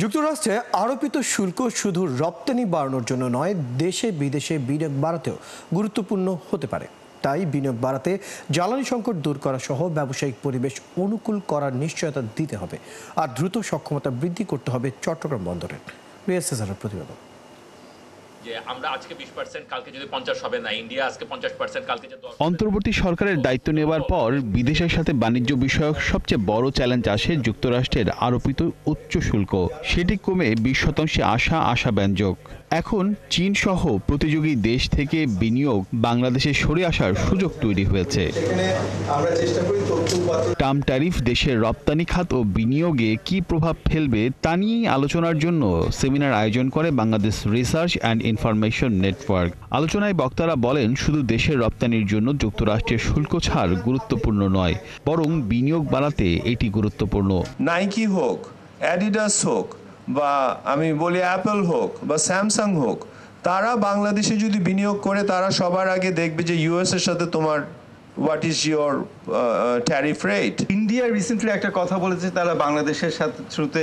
যুক্তরাষ্ট্রে আরোপিত শুল্ক শুধু রপ্তানি বাড়ানোর জন্য নয়, দেশে বিদেশে বিনিয়োগ বাড়াতেও গুরুত্বপূর্ণ হতে পারে। তাই বিনিয়োগ বাড়াতে জ্বালানি সংকট দূর করা সহ ব্যবসায়িক পরিবেশ অনুকূল করার নিশ্চয়তা দিতে হবে। আর দ্রুত সক্ষমতা বৃদ্ধি করতে হবে চট্টগ্রাম বন্দরের। প্রতিবেদন। আমরা আজকে 20%, কালকে যদি 50 হবে না, ইন্ডিয়া আজকে 50%, কালকে যে 10। অন্তর্বর্তী সরকারের দায়িত্ব নেওয়ার পর বিদেশের সাথে বাণিজ্য বিষয়ক সবচেয়ে বড় চ্যালেঞ্জ আসে যুক্তরাষ্ট্রের আরোপিত উচ্চ শুল্ক। সেটি কমে 20% আশাব্যঞ্জক। এখন চীন সহ প্রতিযোগী দেশ থেকে বিনিয়োগ বাংলাদেশে সরে আসার সুযোগ তৈরি হয়েছে। ট্রাম্প ট্যারিফ দেশের রপ্তানি খাত ও বিনিয়োগে কি প্রভাব ফেলবে তা নিয়েই আলোচনার জন্য সেমিনার আয়োজন করে Bangladesh research and information network. আলোচনায় বক্তারা বলেন, শুধু দেশের রপ্তানির জন্য যুক্তরাষ্ট্রের শুল্ক ছাড় গুরুত্বপূর্ণ নয়, বরং বিনিয়োগ বাড়াতে এটি গুরুত্বপূর্ণ। নাইকি হোক, অ্যাডিডাস হোক, বা আমি বলি অ্যাপল হোক বা স্যামসাং হোক, তারা বাংলাদেশে যদি বিনিয়োগ করে তারা সবার আগে দেখবে যে ইউএস এর সাথে তোমার what is your tariff rate. India recently একটা কথা বলেছে, তারা বাংলাদেশের সাথে থ্রুতে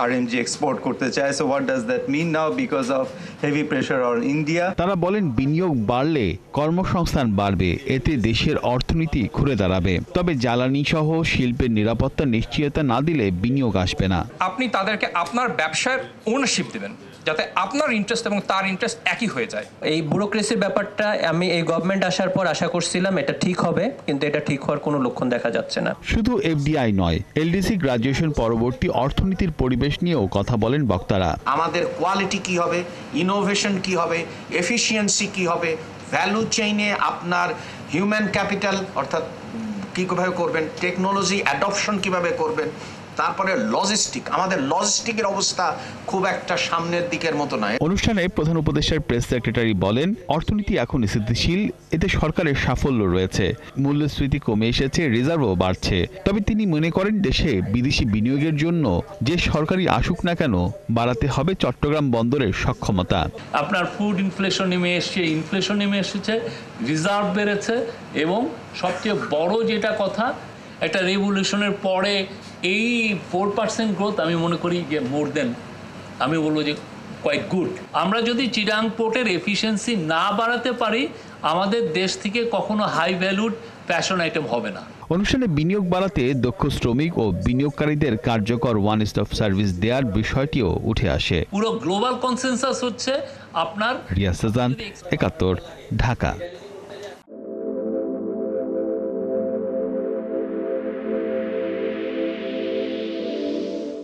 আরএমজি এক্সপোর্ট করতে চায়। So what does that mean now because of heavy pressure on India? তারা বলেন, বিনিয়োগ বাড়লে কর্মসংস্থান বাড়বে, এতে দেশের অর্থনীতি ঘুরে দাঁড়াবে। তবে জ্বালানি সহ শিল্পের নিরাপত্তা নিশ্চয়তা না দিলে বিনিয়োগ আসবে না। আপনি তাদেরকে আপনার ব্যবসার ওনারশিপ দেবেন, যাতে আপনার ইন্টারেস্ট এবং তার ইন্টারেস্ট একই হয়ে যায়। এই ব্যুরোক্রেসির ব্যাপারটা আমি এই গভর্নমেন্ট আসার পর আশা করছিলাম এটা ঠিক হবে, কিন্তু এটা ঠিক হওয়ার কোনো লক্ষণ দেখা যাচ্ছে না। শুধু এফডিআই নয়, এলডিসি গ্রাজুয়েশন পরবর্তী অর্থনীতির পরিবেশ নিয়েও কথা বলেন বক্তারা। আমাদের কোয়ালিটি কি হবে, ইনোভেশন কি হবে, এফিসিয়েন্সি কি হবে, ভ্যালু চেইনে আপনার হিউম্যান ক্যাপিটাল অর্থাৎ কীভাবে করবেন, টেকনোলজি অ্যাডপশন কিভাবে করবেন, তারপরে লজিস্টিক, আমাদের লজিস্টিকের অবস্থা খুব একটা সামনের দিকের মতো নয়। অনুষ্ঠানে প্রধান উপদেষ্টার প্রেস সেক্রেটারি বলেন, অর্থনীতি এখন স্থিতিশীল, এতে সরকারের সাফল্য রয়েছে। মূল্যস্ফীতি কমে এসেছে, রিজার্ভও বাড়ছে। তবে তিনি মনে করেন, দেশে বিদেশি বিনিয়োগের জন্য যে সরকারি আসুক না কেন, বাড়াতে হবে চট্টগ্রাম বন্দরের সক্ষমতা। আপনার ফুড ইনফ্লেশন নেমে এসছে, ইনফ্লেশন নেমে এসেছে, রিজার্ভ বেড়েছে, এবং সবচেয়ে বড় যেটা কথা, একটা রেভলিউশনের পরে এই 4% গ্রোথ আমি মনে করি যে মোর দেন, আমি বলবো যে কোয়াইট গুড। আমরা যদি চিটাং পোর্টের এফিসিয়েন্সি না বাড়াতে পারি, আমাদের দেশ থেকে কখনো হাই ভ্যালুড ফ্যাশন আইটেম হবে না। অনুষ্ঠানে বিনিয়োগ বাড়াতে দক্ষ শ্রমিক ও বিনিয়োগকারীদের কার্যকর ওয়ান স্টপ সার্ভিস দেওয়ার বিষয়টিও উঠে আসে। পুরো গ্লোবাল কনসেনসাস হচ্ছে আপনার। রিয়াজ সাজান, ৭১, ঢাকা।